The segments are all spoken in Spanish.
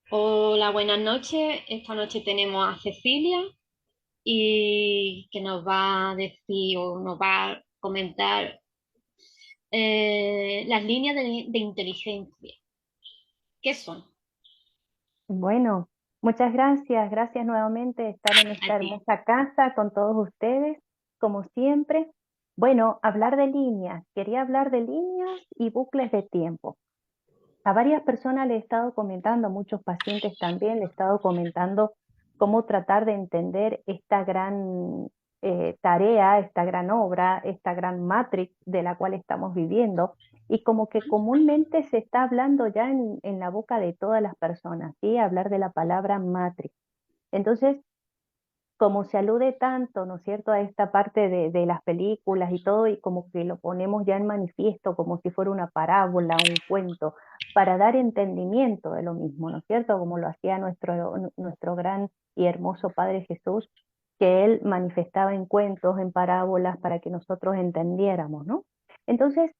Hola, buenas noches. Esta noche tenemos a Cecilia y que nos va a decir o nos va a comentar las líneas de inteligencia. ¿Qué son? Bueno, muchas gracias. Gracias nuevamente de estar en A esta ti. hermosa casa con todos ustedes, como siempre. Bueno, hablar de líneas. Quería hablar de líneas y bucles de tiempo. A varias personas le he estado comentando, a muchos pacientes también le he estado comentando cómo tratar de entender esta gran tarea, esta gran obra, esta gran matrix de la cual estamos viviendo y como que comúnmente se está hablando ya en la boca de todas las personas, ¿sí? Hablar de la palabra matrix. Entonces, como se alude tanto, ¿no es cierto?, a esta parte de las películas y todo, y como que lo ponemos ya en manifiesto, como si fuera una parábola, un cuento, para dar entendimiento de lo mismo, ¿no es cierto?, como lo hacía nuestro gran y hermoso Padre Jesús, que él manifestaba en cuentos, en parábolas, para que nosotros entendiéramos, ¿no? Entonces,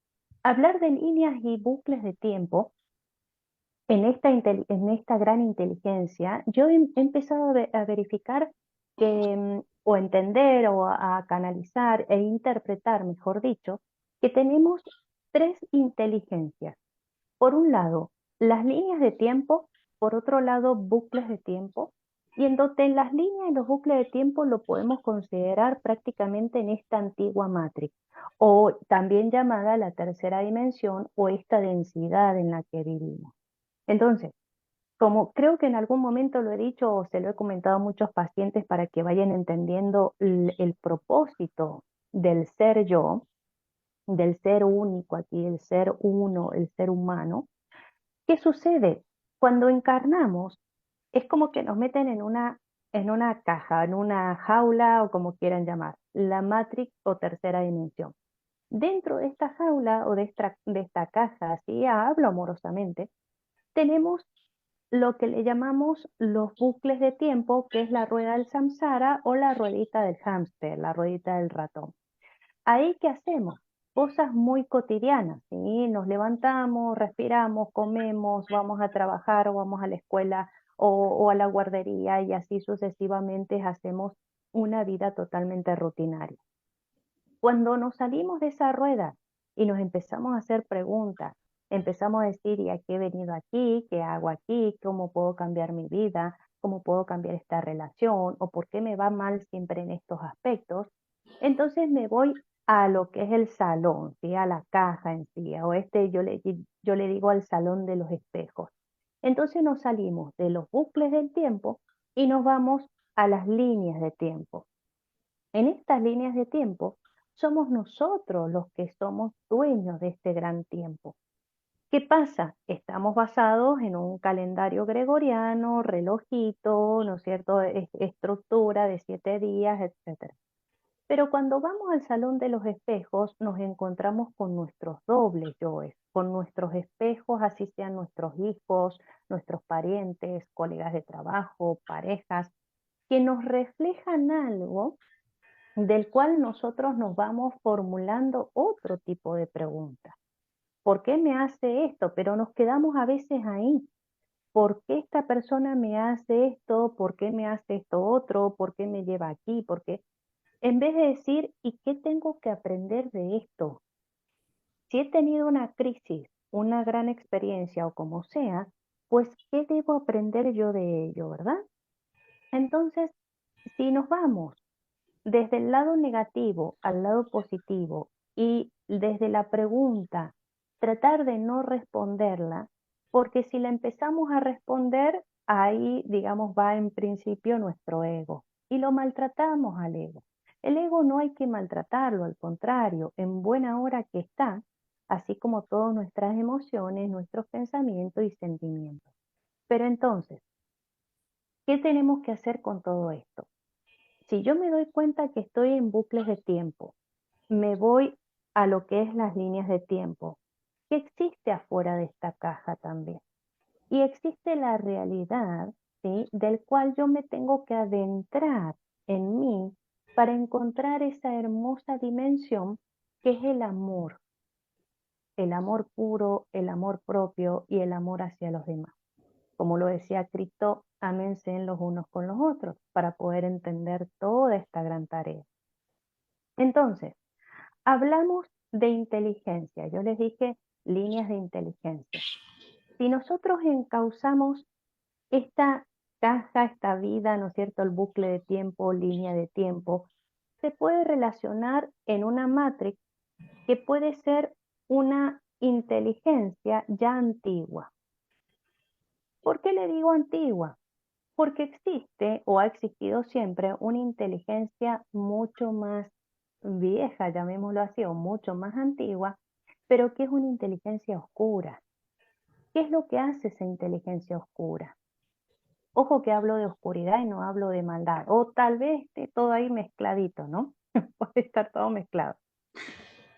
hablar de líneas y bucles de tiempo en esta gran inteligencia, yo he empezado a verificar que, o entender o a canalizar e interpretar, mejor dicho, que tenemos tres inteligencias. Por un lado, las líneas de tiempo, por otro lado, bucles de tiempo, y en donde en las líneas y los bucles de tiempo lo podemos considerar prácticamente en esta antigua matrix, o también llamada la tercera dimensión o esta densidad en la que vivimos. Entonces, como creo que en algún momento lo he dicho o se lo he comentado a muchos pacientes para que vayan entendiendo el propósito del ser yo, del ser único aquí, el ser uno, el ser humano, ¿qué sucede? Cuando encarnamos, es como que nos meten en una caja, en una jaula o como quieran llamar, la Matrix o tercera dimensión. Dentro de esta jaula o de esta caja, así hablo amorosamente, tenemos lo que le llamamos los bucles de tiempo, que es la rueda del samsara o la ruedita del hámster, la ruedita del ratón. Ahí, ¿qué hacemos? Cosas muy cotidianas, ¿sí? Nos levantamos, respiramos, comemos, vamos a trabajar o vamos a la escuela o a la guardería y así sucesivamente hacemos una vida totalmente rutinaria. Cuando nos salimos de esa rueda y nos empezamos a hacer preguntas, empezamos a decir, ¿y a qué he venido aquí? ¿Qué hago aquí? ¿Cómo puedo cambiar mi vida? ¿Cómo puedo cambiar esta relación? ¿O por qué me va mal siempre en estos aspectos? Entonces me voy a lo que es el salón, ¿sí? A la caja en sí, o yo le digo al salón de los espejos. Entonces nos salimos de los bucles del tiempo y nos vamos a las líneas de tiempo. En estas líneas de tiempo somos nosotros los que somos dueños de este gran tiempo. ¿Qué pasa? Estamos basados en un calendario gregoriano, relojito, ¿no es cierto? Estructura de 7 días, etcétera. Pero cuando vamos al salón de los espejos, nos encontramos con nuestros dobles yoes, con nuestros espejos, así sean nuestros hijos, nuestros parientes, colegas de trabajo, parejas, que nos reflejan algo del cual nosotros nos vamos formulando otro tipo de preguntas. ¿Por qué me hace esto? Pero nos quedamos a veces ahí. ¿Por qué esta persona me hace esto? ¿Por qué me hace esto otro? ¿Por qué me lleva aquí? ¿Por qué? En vez de decir, ¿y qué tengo que aprender de esto? Si he tenido una crisis, una gran experiencia o como sea, pues ¿qué debo aprender yo de ello, verdad? Entonces, si nos vamos desde el lado negativo al lado positivo y desde la pregunta, tratar de no responderla, porque si la empezamos a responder, ahí, digamos, va en principio nuestro ego y lo maltratamos al ego. El ego no hay que maltratarlo, al contrario, en buena hora que está, así como todas nuestras emociones, nuestros pensamientos y sentimientos. Pero entonces, ¿qué tenemos que hacer con todo esto? Si yo me doy cuenta que estoy en bucles de tiempo, me voy a lo que es las líneas de tiempo, que existe afuera de esta caja también. Y existe la realidad, ¿sí? Del cual yo me tengo que adentrar en mí para encontrar esa hermosa dimensión que es el amor puro, el amor propio y el amor hacia los demás. como lo decía Cristo, ámense los unos con los otros para poder entender toda esta gran tarea. Entonces, hablamos de inteligencia. Yo les dije líneas de inteligencia. Si nosotros encauzamos esta caja, esta vida, ¿no es cierto?, el bucle de tiempo, línea de tiempo, se puede relacionar en una matrix que puede ser una inteligencia ya antigua. ¿Por qué le digo antigua? Porque existe o ha existido siempre una inteligencia mucho más vieja, llamémoslo así, o mucho más antigua, pero que es una inteligencia oscura. ¿Qué es lo que hace esa inteligencia oscura? Ojo que hablo de oscuridad y no hablo de maldad, o tal vez esté todo ahí mezcladito, ¿no? Puede estar todo mezclado.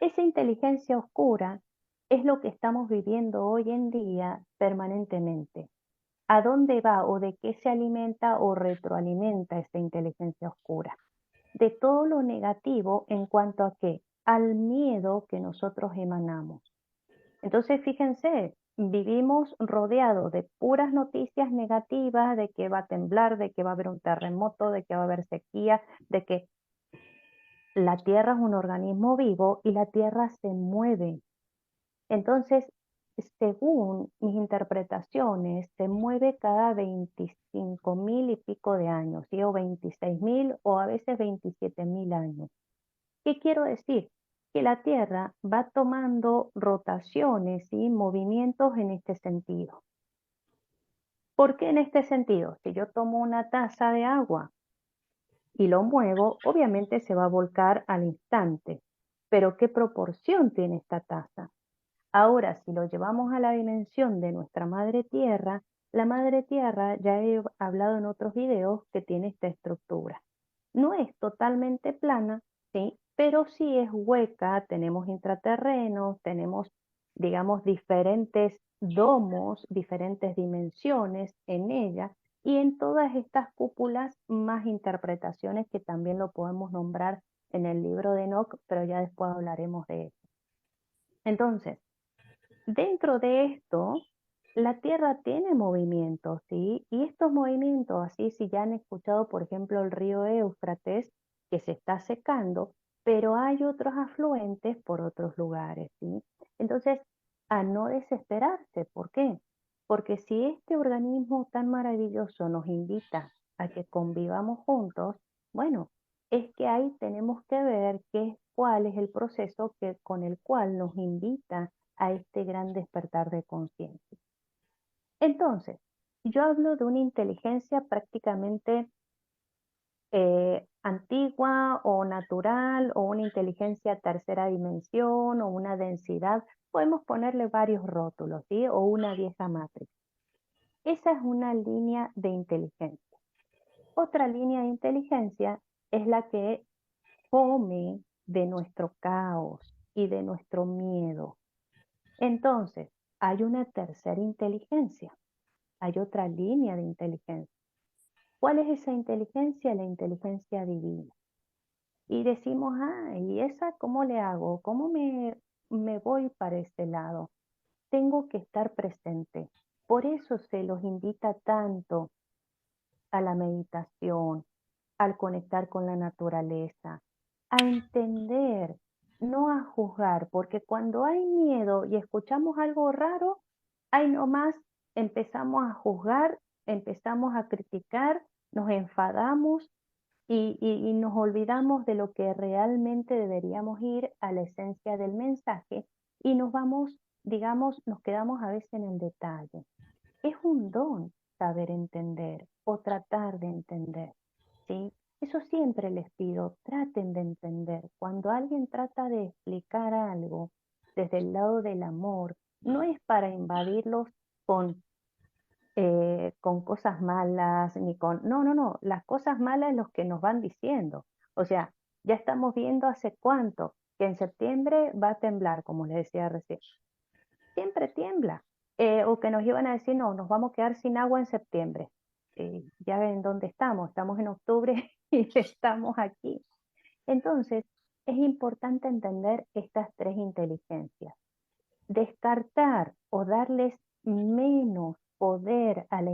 Esa inteligencia oscura es lo que estamos viviendo hoy en día permanentemente. ¿A dónde va o de qué se alimenta o retroalimenta esa inteligencia oscura? De todo lo negativo en cuanto a qué? Al miedo que nosotros emanamos. Entonces, fíjense, vivimos rodeados de puras noticias negativas, de que va a temblar, de que va a haber un terremoto, de que va a haber sequía, de que la Tierra es un organismo vivo y la Tierra se mueve. Entonces, según mis interpretaciones, se mueve cada 25.000 y pico de años, ¿sí? O 26.000 o a veces 27.000 años. ¿Qué quiero decir? Que la Tierra va tomando rotaciones y movimientos en este sentido. ¿Por qué en este sentido? Si yo tomo una taza de agua y lo muevo, obviamente se va a volcar al instante. Pero ¿qué proporción tiene esta taza? Ahora, si lo llevamos a la dimensión de nuestra madre tierra, la madre tierra, ya he hablado en otros videos, que tiene esta estructura. No es totalmente plana, ¿sí? Pero sí es hueca, tenemos intraterrenos, tenemos, digamos, diferentes domos, diferentes dimensiones en ella, y en todas estas cúpulas más interpretaciones que también lo podemos nombrar en el libro de Enoch, pero ya después hablaremos de eso. Entonces, dentro de esto, la Tierra tiene movimientos, ¿sí? Y estos movimientos, así si ya han escuchado, por ejemplo, el río Éufrates, que se está secando, pero hay otros afluentes por otros lugares, ¿sí? Entonces, a no desesperarse, ¿por qué? Porque si este organismo tan maravilloso nos invita a que convivamos juntos, bueno, es que ahí tenemos que ver cuál es el proceso con el cual nos invita a este gran despertar de conciencia. Entonces, yo hablo de una inteligencia prácticamente antigua o natural, o una inteligencia tercera dimensión, o una densidad. Podemos ponerle varios rótulos, ¿sí? O una vieja matriz. Esa es una línea de inteligencia. Otra línea de inteligencia es la que come de nuestro caos y de nuestro miedo. Entonces, hay una tercera inteligencia, hay otra línea de inteligencia. ¿Cuál es esa inteligencia? La inteligencia divina. Y decimos, ¿y esa cómo le hago? ¿Cómo me voy para ese lado? Tengo que estar presente. Por eso se los invita tanto a la meditación, al conectar con la naturaleza, a entender, no a juzgar, porque cuando hay miedo y escuchamos algo raro, ahí nomás empezamos a juzgar, empezamos a criticar, nos enfadamos y nos olvidamos de lo que realmente deberíamos ir a la esencia del mensaje, y nos vamos, digamos, nos quedamos a veces en el detalle. Es un don saber entender o tratar de entender, ¿sí? Eso siempre les pido, traten de entender. Cuando alguien trata de explicar algo desde el lado del amor, no es para invadirlos con cosas malas, ni con... No, no, no, las cosas malas es los que nos van diciendo. O sea, ya estamos viendo hace cuánto que en septiembre va a temblar, como les decía recién. Siempre tiembla. O que nos iban a decir, no, nos vamos a quedar sin agua en septiembre. Ya ven dónde estamos en octubre y estamos aquí. Entonces, es importante entender estas tres inteligencias. Descartar o darles menos poder a la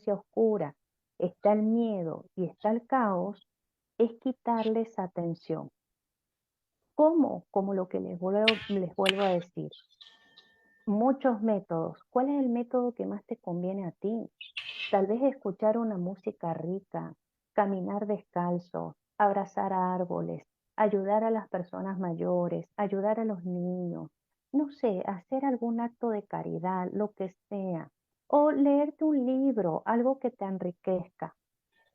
frecuencia oscura, está el miedo y está el caos, es quitarles atención. ¿Cómo? Como lo que les vuelvo a decir. Muchos métodos. ¿Cuál es el método que más te conviene a ti? Tal vez escuchar una música rica, caminar descalzo, abrazar árboles, ayudar a las personas mayores, ayudar a los niños, no sé, hacer algún acto de caridad, lo que sea, o leerte un libro, algo que te enriquezca,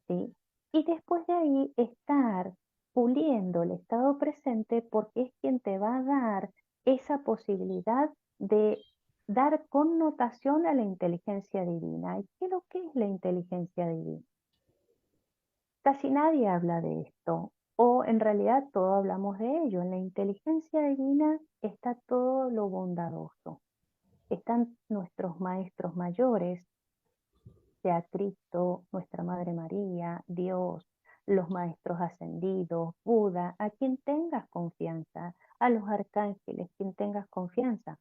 ¿sí? Y después de ahí estar puliendo el estado presente porque es quien te va a dar esa posibilidad de dar connotación a la inteligencia divina. ¿Y qué es lo que es la inteligencia divina? Casi nadie habla de esto, o en realidad todos hablamos de ello. En la inteligencia divina está todo lo bondadoso. Están nuestros maestros mayores, sea Cristo, nuestra Madre María, Dios, los maestros ascendidos, Buda, a quien tengas confianza, a los arcángeles, quien tengas confianza.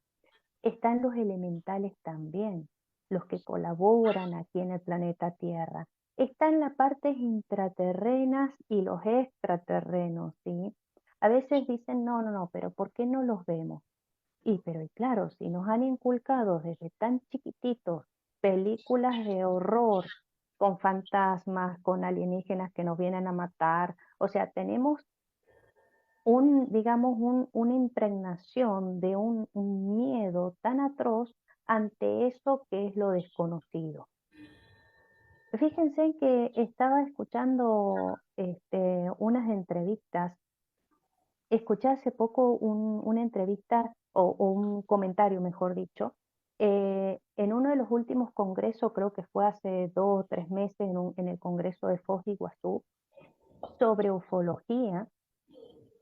Están los elementales también, los que colaboran aquí en el planeta Tierra. Están las partes intraterrenas y los extraterrenos, ¿sí? A veces dicen, no, no, no, pero ¿por qué no los vemos? Y claro, si nos han inculcado desde tan chiquititos películas de horror con fantasmas, con alienígenas que nos vienen a matar, o sea, tenemos digamos, una impregnación de un miedo tan atroz ante eso que es lo desconocido. Fíjense que estaba escuchando unas entrevistas. Escuché hace poco una entrevista o un comentario, mejor dicho, en uno de los últimos congresos, creo que fue hace 2 o 3 meses, en el Congreso de Foz de Iguazú, sobre ufología.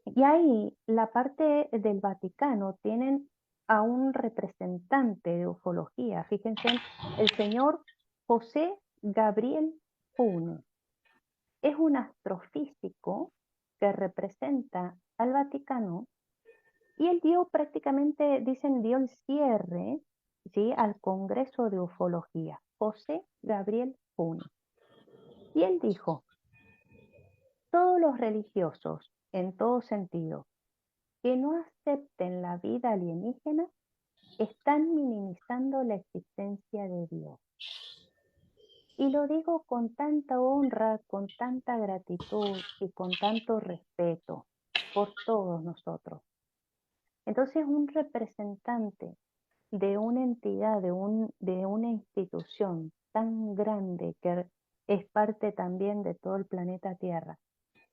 Y ahí la parte del Vaticano tienen a un representante de ufología. Fíjense, el señor José Gabriel Pune. Es un astrofísico que representa al Vaticano. Y él dio prácticamente, dicen, dio el cierre, ¿sí?, al Congreso de Ufología, José Gabriel Pune. Y él dijo, todos los religiosos, en todo sentido, que no acepten la vida alienígena, están minimizando la existencia de Dios. Y lo digo con tanta honra, con tanta gratitud y con tanto respeto por todos nosotros. Entonces, un representante de una entidad, de una institución tan grande que es parte también de todo el planeta Tierra,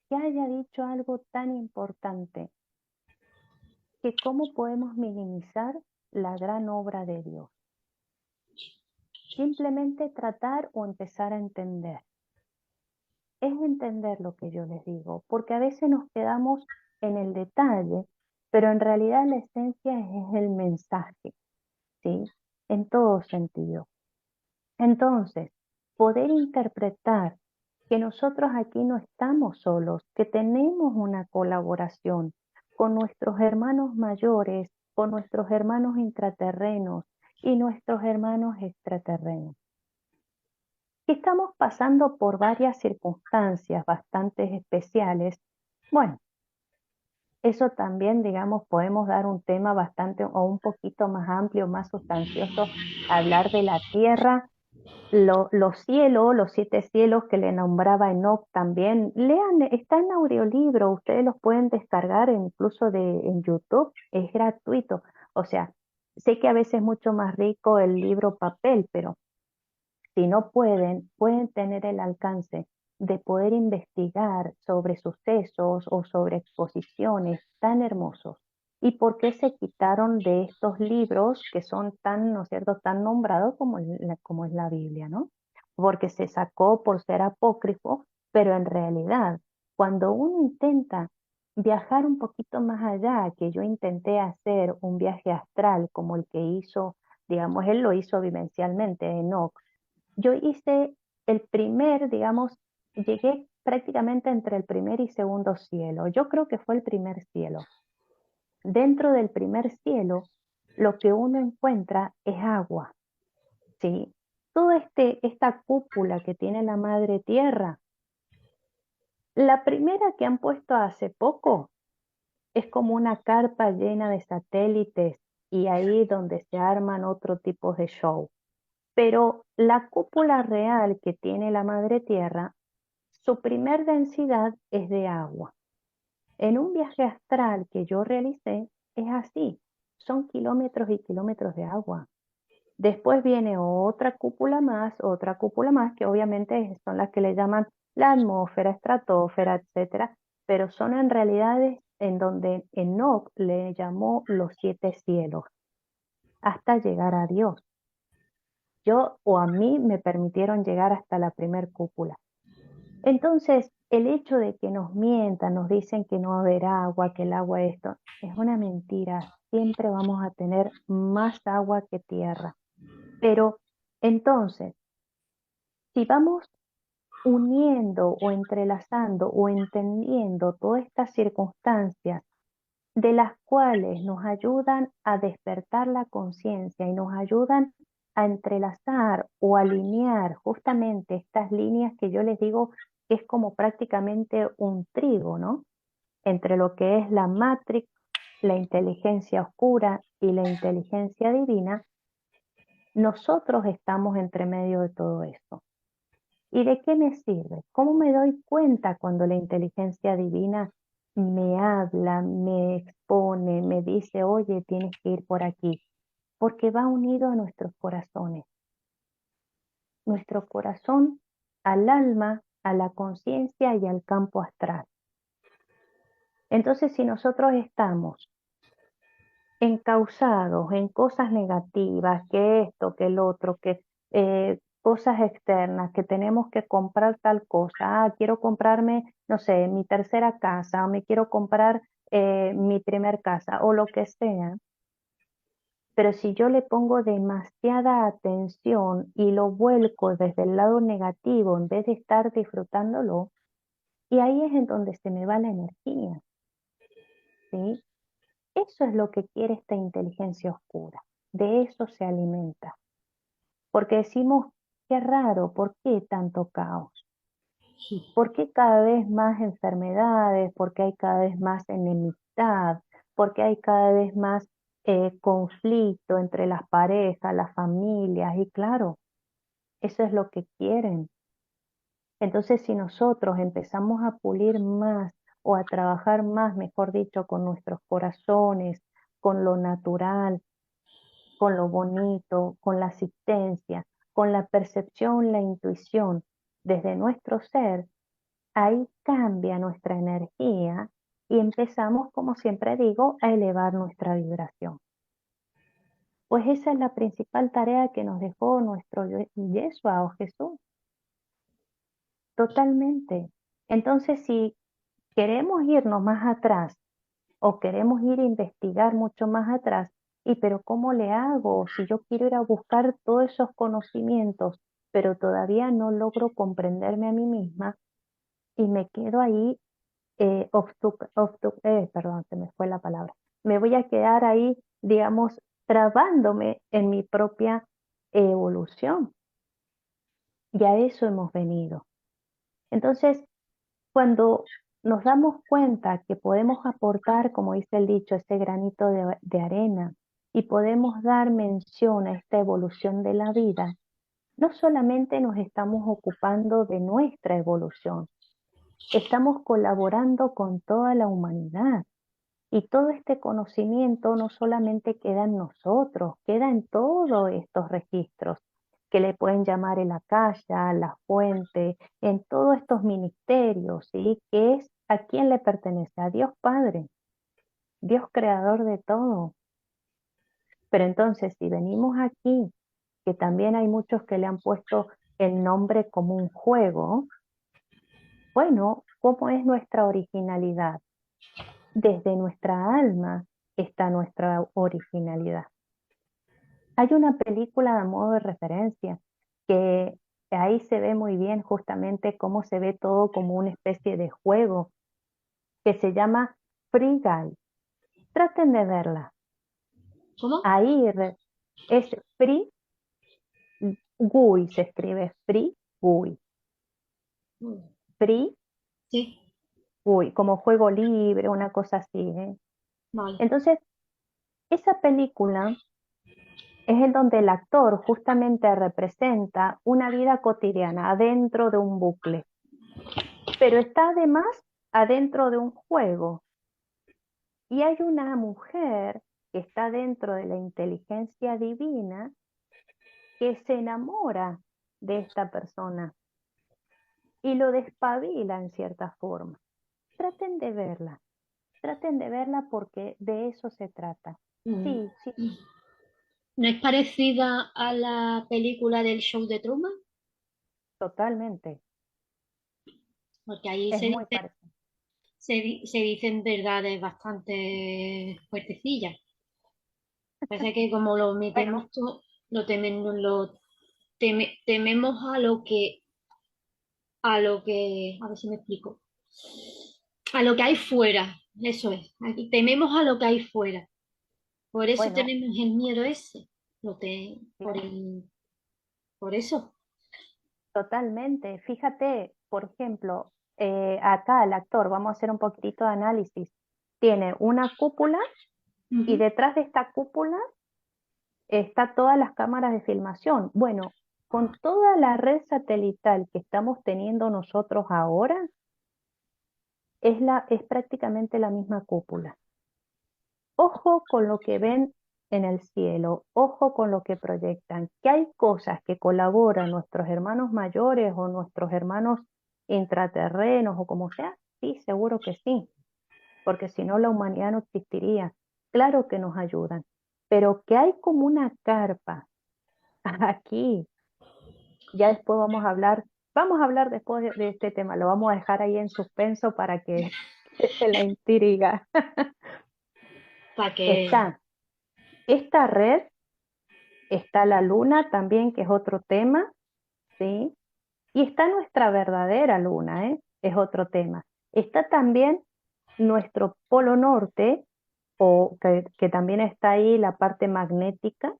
que haya dicho algo tan importante, que cómo podemos minimizar la gran obra de Dios. Simplemente tratar o empezar a entender. Es entender lo que yo les digo, porque a veces nos quedamos en el detalle, pero en realidad la esencia es el mensaje, ¿sí? En todo sentido. Entonces, poder interpretar que nosotros aquí no estamos solos, que tenemos una colaboración con nuestros hermanos mayores, con nuestros hermanos intraterrenos y nuestros hermanos extraterrenos. Que estamos pasando por varias circunstancias bastante especiales. Bueno, eso también, digamos, podemos dar un tema bastante o un poquito más amplio, más sustancioso, hablar de la Tierra, los cielos, los 7 cielos que le nombraba Enoch también. Lean, está en audiolibro, ustedes los pueden descargar incluso en YouTube, es gratuito. O sea, sé que a veces es mucho más rico el libro papel, pero si no pueden tener el alcance de poder investigar sobre sucesos o sobre exposiciones tan hermosos. ¿Y por qué se quitaron de estos libros que son tan, ¿no es cierto?, tan nombrados como es la Biblia, ¿no? Porque se sacó por ser apócrifo, pero en realidad, cuando uno intenta viajar un poquito más allá, que yo intenté hacer un viaje astral como el que hizo, digamos, él lo hizo vivencialmente, Enoch. Yo hice el primer, digamos, llegué prácticamente entre el primer y segundo cielo. Yo creo que fue el primer cielo. Dentro del primer cielo, lo que uno encuentra es agua, ¿sí? toda esta cúpula que tiene la Madre Tierra, la primera que han puesto hace poco es como una carpa llena de satélites y ahí donde se arman otro tipo de show. Pero la cúpula real que tiene la Madre Tierra, su primer densidad es de agua. En un viaje astral que yo realicé, es así, son kilómetros y kilómetros de agua. Después viene otra cúpula más, que obviamente son las que le llaman la atmósfera, estratosfera, etcétera, pero son en realidades en donde Enoch le llamó los 7 cielos, hasta llegar a Dios. Yo o a mí me permitieron llegar hasta la primer cúpula. Entonces, el hecho de que nos mientan, nos dicen que no va a haber agua, que el agua esto, es una mentira. Siempre vamos a tener más agua que tierra. Pero entonces, si vamos uniendo o entrelazando o entendiendo todas estas circunstancias de las cuales nos ayudan a despertar la conciencia y nos ayudan a entrelazar o alinear justamente estas líneas que yo les digo que es como prácticamente un trigo, ¿no? Entre lo que es la Matrix, la inteligencia oscura y la inteligencia divina, nosotros estamos entre medio de todo esto. ¿Y de qué me sirve? ¿Cómo me doy cuenta cuando la inteligencia divina me habla, me expone, me dice, oye, tienes que ir por aquí? Porque va unido a nuestros corazones. Nuestro corazón al alma, a la conciencia y al campo astral. Entonces, si nosotros estamos encausados en cosas negativas, que esto, que el otro, que cosas externas, que tenemos que comprar tal cosa, quiero comprarme, no sé, mi tercera casa, o me quiero comprar mi primer casa, o lo que sea, pero si yo le pongo demasiada atención y lo vuelco desde el lado negativo en vez de estar disfrutándolo, y ahí es en donde se me va la energía, ¿sí? Eso es lo que quiere esta inteligencia oscura. De eso se alimenta. Porque decimos, qué raro, ¿por qué tanto caos? ¿Por qué cada vez más enfermedades? ¿Por qué hay cada vez más enemistad? ¿Por qué hay cada vez más conflicto entre las parejas, las familias? Y claro, eso es lo que quieren. Entonces, si nosotros empezamos a pulir más o a trabajar más, mejor dicho, con nuestros corazones, con lo natural, con lo bonito, con la asistencia, con la percepción, la intuición desde nuestro ser, ahí cambia nuestra energía y empezamos, como siempre digo, a elevar nuestra vibración. Pues esa es la principal tarea que nos dejó nuestro Yeshua o Jesús. Totalmente. Entonces, si queremos irnos más atrás o queremos ir a investigar mucho más atrás, y pero ¿cómo le hago? Si yo quiero ir a buscar todos esos conocimientos, pero todavía no logro comprenderme a mí misma y me quedo ahí, perdón, se me fue la palabra. Me voy a quedar ahí, digamos, trabándome en mi propia evolución. Y a eso hemos venido. Entonces, cuando nos damos cuenta que podemos aportar, como dice el dicho, ese granito de arena y podemos dar mención a esta evolución de la vida, no solamente nos estamos ocupando de nuestra evolución, estamos colaborando con toda la humanidad. Y todo este conocimiento no solamente queda en nosotros, queda en todos estos registros que le pueden llamar el Akasha, la fuente, en todos estos ministerios, ¿sí? Que es a quién le pertenece, a Dios Padre, Dios creador de todo. Pero entonces, si venimos aquí, que también hay muchos que le han puesto el nombre como un juego, bueno, ¿cómo es nuestra originalidad? Desde nuestra alma está nuestra originalidad. Hay una película a modo de referencia que ahí se ve muy bien justamente cómo se ve todo como una especie de juego que se llama Free Guy. Traten de verla. ¿Cómo? Ahí es Free GUI se escribe Free GUI. Mm, Free sí, GUI, como juego libre, una cosa así, ¿eh? vale. Entonces, esa película es en donde el actor justamente representa una vida cotidiana adentro de un bucle, pero está además adentro de un juego. Y hay una mujer que está dentro de la inteligencia divina que se enamora de esta persona y lo despabila en cierta forma. Traten de verla, traten de verla porque de eso se trata. Mm. Sí, sí, ¿No es parecida a la película del show de Truman? totalmente. Porque ahí Es muy parecido. se dicen verdades bastante fuertecillas. Parece que como lo Bueno, metemos todo, tememos a ver si me explico, a lo que hay fuera, eso es, aquí tememos a lo que hay fuera. Por eso bueno, tenemos el miedo ese, lo te, por claro, por eso. totalmente. Fíjate, por ejemplo, acá el actor, vamos a hacer un poquitito de análisis, tiene una cúpula y Ujú. detrás de esta cúpula está todas las cámaras de filmación. Bueno, con toda la red satelital que estamos teniendo nosotros ahora, es prácticamente la misma cúpula. Ojo con lo que ven en el cielo, ojo con lo que proyectan, que hay cosas que colaboran nuestros hermanos mayores o nuestros hermanos intraterrenos o como sea, sí, seguro que sí, porque si no la humanidad no existiría. Claro que nos ayudan, pero que hay como una carpa aquí. Ya después vamos a hablar después de este tema, lo vamos a dejar ahí en suspenso para que quede la intriga. Para que Está esta red, está la luna también, que es otro tema, ¿sí? Y está nuestra verdadera luna, ¿eh? Es otro tema. Está también nuestro polo norte, o que también está ahí la parte magnética,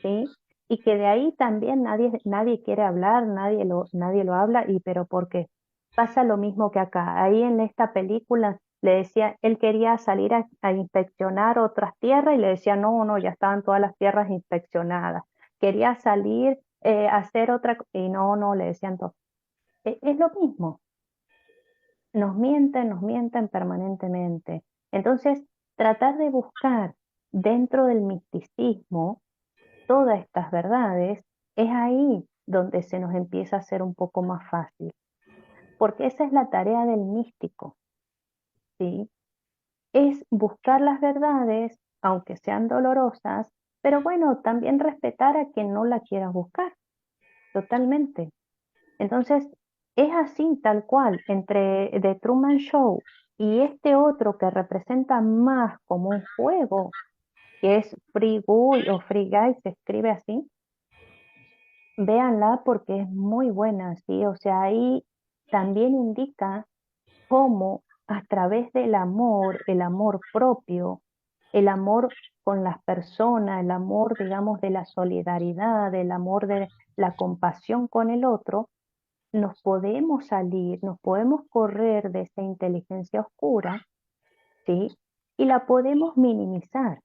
¿sí? Y que de ahí también nadie quiere hablar, nadie lo habla, y pero ¿por qué? Pasa lo mismo que acá. Ahí en esta película le decía, él quería salir a inspeccionar otras tierras y le decía, no, no, ya estaban todas las tierras inspeccionadas. Quería salir a hacer otra, y no, no, le decían todo. Es lo mismo, nos mienten permanentemente. Entonces, tratar de buscar dentro del misticismo todas estas verdades, es ahí donde se nos empieza a hacer un poco más fácil, porque esa es la tarea del místico, ¿sí? Es buscar las verdades, aunque sean dolorosas, pero bueno, también respetar a quien no la quiera buscar, totalmente. Entonces, es así tal cual, entre The Truman Show y este otro que representa más como un juego, que es Free Guy o Free Guy, se escribe así. Véanla porque es muy buena, ¿sí? O sea, ahí también indica cómo a través del amor, el amor propio, el amor con las personas, el amor, digamos, de la solidaridad, el amor de la compasión con el otro, nos podemos salir, nos podemos correr de esa inteligencia oscura, ¿sí? Y la podemos minimizar,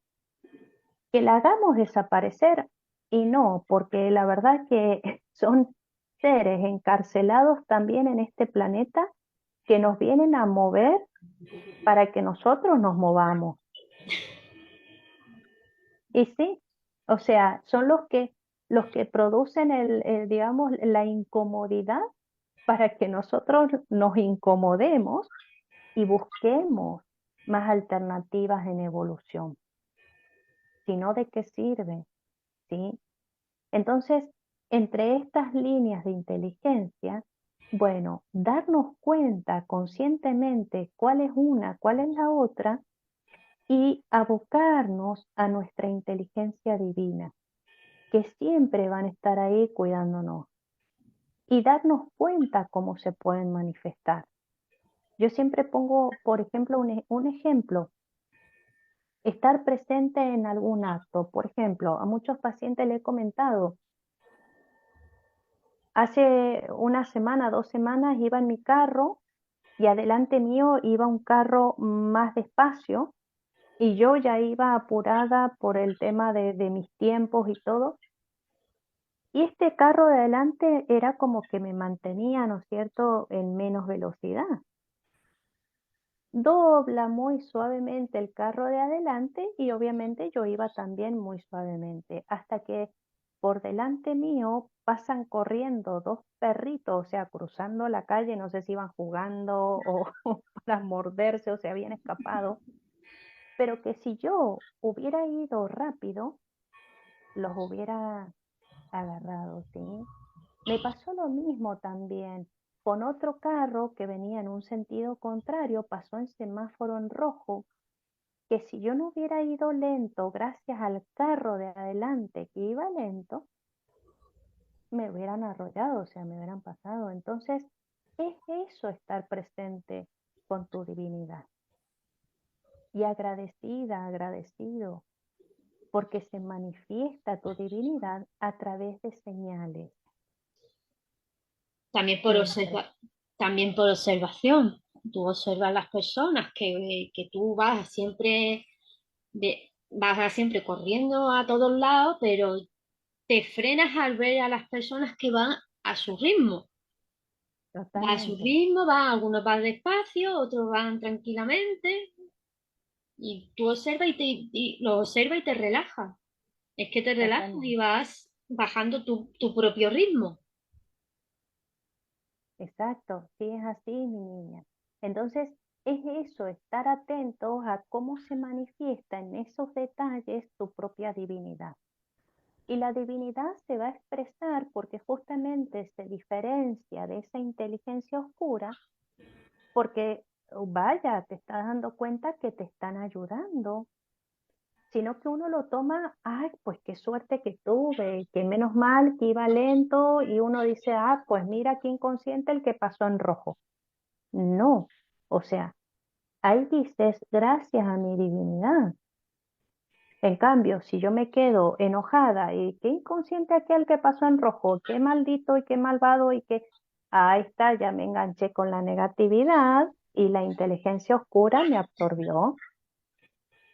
que la hagamos desaparecer y no, porque la verdad que son seres encarcelados también en este planeta que nos vienen a mover para que nosotros nos movamos. Y sí, o sea, son los que producen digamos, la incomodidad para que nosotros nos incomodemos y busquemos más alternativas en evolución. Si no, ¿de qué sirve? ¿Sí? Entonces, entre estas líneas de inteligencia, bueno, darnos cuenta conscientemente cuál es una, cuál es la otra y abocarnos a nuestra inteligencia divina, que siempre van a estar ahí cuidándonos y darnos cuenta cómo se pueden manifestar. Yo siempre pongo, por ejemplo, un ejemplo, estar presente en algún acto. Por ejemplo, a muchos pacientes le he comentado, Hace una semana, 2 semanas iba en mi carro y adelante mío iba un carro más despacio y yo ya iba apurada por el tema de mis tiempos y todo. Y este carro de adelante era como que me mantenía, ¿no es cierto?, en menos velocidad. Dobla muy suavemente el carro de adelante y obviamente yo iba también muy suavemente, hasta que por delante mío pasan corriendo dos perritos, o sea, cruzando la calle, no sé si iban jugando o para morderse o se habían escapado, pero que si yo hubiera ido rápido, los hubiera agarrado, ¿sí? Me pasó lo mismo también con otro carro que venía en un sentido contrario, pasó en semáforo en rojo, que si yo no hubiera ido lento gracias al carro de adelante que iba lento, me hubieran arrollado, o sea, me hubieran pasado. Entonces, es eso estar presente con tu divinidad y agradecida, agradecido, porque se manifiesta tu divinidad a través de señales También siempre. también por observación. Tú observas las personas que tú vas siempre corriendo a todos lados, pero te frenas al ver a las personas que van a su ritmo. Va a su Totalmente. ritmo, algunos van despacio, otros van tranquilamente, y tú observas y lo observas y te relajas. Es que te relajas y Totalmente. vas bajando tu propio ritmo. Exacto, sí es así, mi niña. Entonces, es eso, estar atentos a cómo se manifiesta en esos detalles tu propia divinidad. Y la divinidad se va a expresar porque justamente se diferencia de esa inteligencia oscura, porque, vaya, te estás dando cuenta que te están ayudando, sino que uno lo toma, ay, pues qué suerte que tuve, que menos mal que iba lento y uno dice, ah, pues mira qué inconsciente el que pasó en rojo. No, o sea, ahí dices, gracias a mi divinidad. En cambio, si yo me quedo enojada y qué inconsciente aquel que pasó en rojo, qué maldito y qué malvado y qué, ahí está, ya me enganché con la negatividad y la inteligencia oscura me absorbió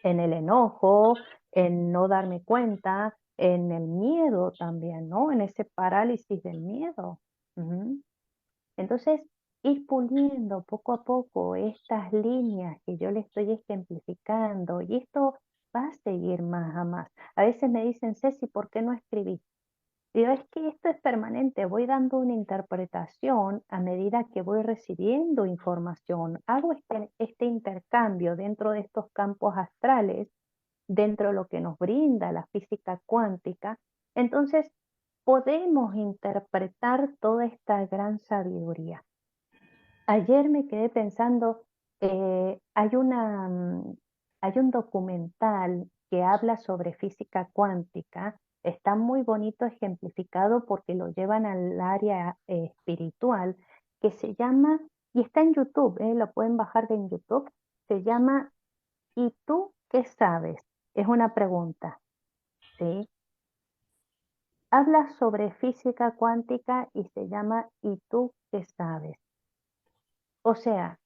en el enojo, en no darme cuenta, en el miedo también, ¿no? En ese parálisis del miedo. Ujú. Entonces, ir puliendo poco a poco estas líneas que yo le estoy ejemplificando y esto va a seguir más a más. A veces me dicen, Ceci, ¿por qué no escribís? Digo, es que esto es permanente, voy dando una interpretación a medida que voy recibiendo información. Hago este intercambio dentro de estos campos astrales, dentro de lo que nos brinda la física cuántica. Entonces, podemos interpretar toda esta gran sabiduría. Ayer me quedé pensando, hay un documental que habla sobre física cuántica, está muy bonito ejemplificado porque lo llevan al área espiritual, que se llama, y está en YouTube, lo pueden bajar de en YouTube, se llama ¿Y tú qué sabes? Es una pregunta, ¿sí? Habla sobre física cuántica y se llama ¿Y tú qué sabes? O sea,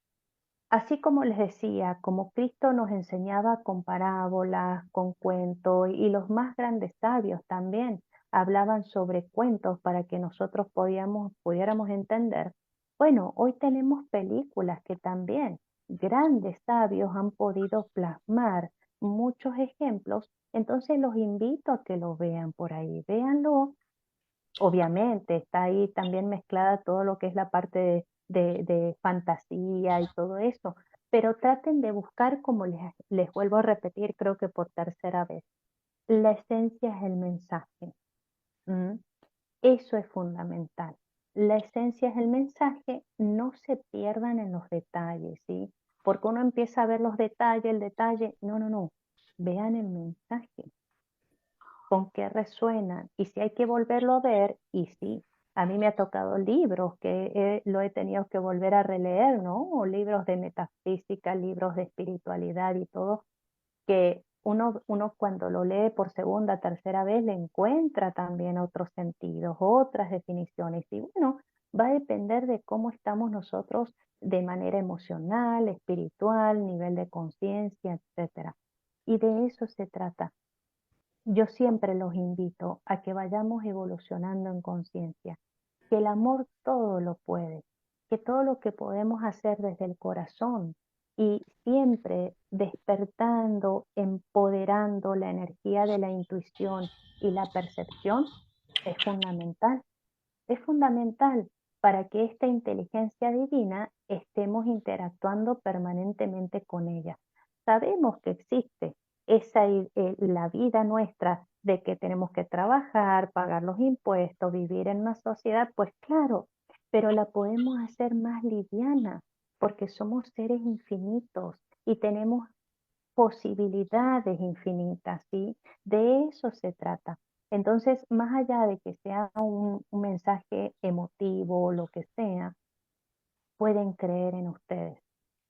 así como les decía, como Cristo nos enseñaba con parábolas, con cuentos, y los más grandes sabios también hablaban sobre cuentos para que nosotros pudiéramos entender. Bueno, hoy tenemos películas que también grandes sabios han podido plasmar muchos ejemplos, entonces los invito a que lo vean por ahí, véanlo. Obviamente está ahí también mezclada todo lo que es la parte de fantasía y todo eso, pero traten de buscar, como les vuelvo a repetir, creo que por tercera vez, la esencia es el mensaje. ¿Mm? Eso es fundamental. La esencia es el mensaje, no se pierdan en los detalles, ¿sí? Porque uno empieza a ver los detalles, el detalle, no, no, no, vean el mensaje con qué resuenan y si hay que volverlo a ver, y sí, a mí me ha tocado libros que lo he tenido que volver a releer, ¿no? O libros de metafísica, libros de espiritualidad y todo, que uno cuando lo lee por segunda, tercera vez, le encuentra también otros sentidos, otras definiciones. Y bueno, va a depender de cómo estamos nosotros de manera emocional, espiritual, nivel de conciencia, etcétera. Y de eso se trata. Yo siempre los invito a que vayamos evolucionando en conciencia, que el amor todo lo puede, que todo lo que podemos hacer desde el corazón y siempre despertando, empoderando la energía de la intuición y la percepción es fundamental. Es fundamental para que esta inteligencia divina estemos interactuando permanentemente con ella. Sabemos que existe la vida nuestra de que tenemos que trabajar, pagar los impuestos, vivir en una sociedad, pues claro, pero la podemos hacer más liviana porque somos seres infinitos y tenemos posibilidades infinitas, ¿sí? De eso se trata. Entonces, más allá de que sea un mensaje emotivo o lo que sea, pueden creer en ustedes.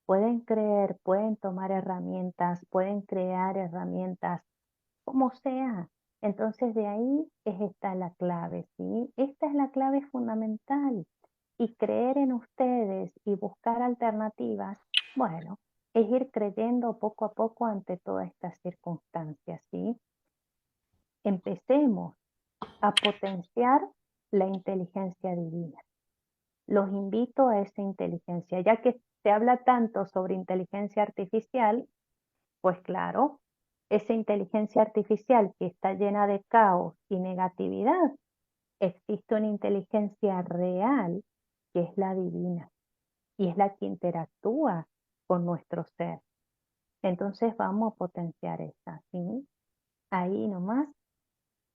Pueden creer, pueden tomar herramientas, pueden crear herramientas, como sea. Entonces, de ahí es esta la clave, ¿sí? Esta es la clave fundamental. Y creer en ustedes y buscar alternativas, bueno, es ir creyendo poco a poco ante todas estas circunstancias, ¿sí? Empecemos a potenciar la inteligencia divina. Los invito a esa inteligencia, ya que se habla tanto sobre inteligencia artificial, pues claro, esa inteligencia artificial que está llena de caos y negatividad, existe una inteligencia real que es la divina y es la que interactúa con nuestro ser. Entonces vamos a potenciar esa, ¿sí? Ahí nomás.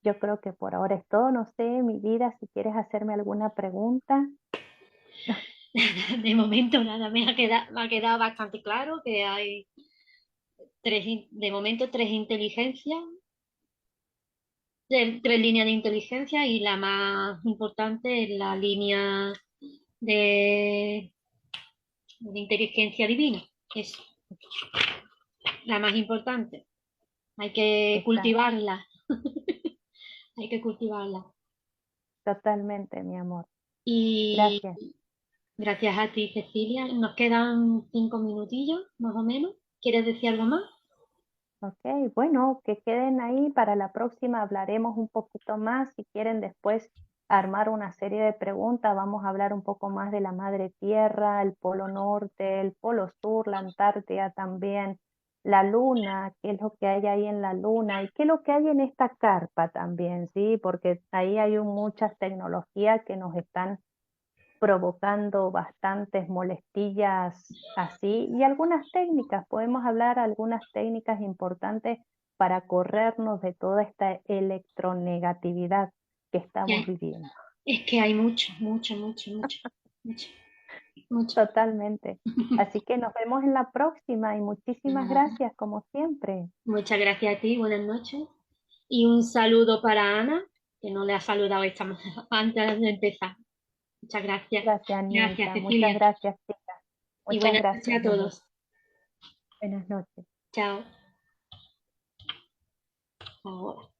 Yo creo que por ahora es todo. No sé, mi vida, si quieres hacerme alguna pregunta. De momento nada, me ha quedado bastante claro que hay de momento tres inteligencias, tres líneas de inteligencia y la más importante es la línea de, de inteligencia divina, es la más importante. Hay que Está cultivarla, hay que cultivarla. totalmente, mi amor. Y Gracias. gracias a ti, Cecilia, nos quedan 5 minutillos, más o menos. ¿Quieres decir algo más? Ok, bueno, que queden ahí. Para la próxima hablaremos un poquito más. Si quieren después armar una serie de preguntas, vamos a hablar un poco más de la madre tierra, el polo norte, el polo sur, la Antártida también, la luna, qué es lo que hay ahí en la luna y qué es lo que hay en esta carpa también, ¿sí? Porque ahí hay muchas tecnologías que nos están provocando bastantes molestillas así y algunas técnicas, podemos hablar algunas técnicas importantes para corrernos de toda esta electronegatividad que estamos Ya, viviendo. es que hay mucho, mucho, mucho, mucho, mucho, mucho. Totalmente. Así que nos vemos en la próxima y muchísimas Nada. gracias como siempre. Muchas gracias a ti, buenas noches. Y un saludo para Ana, que no le ha saludado antes de empezar. Muchas gracias. Gracias, Gracias, Anita. Muchas Cecilia. gracias, chicas. Y Muchas buenas noches gracias, a mi amor. todos. Buenas noches. Chao. Ahora.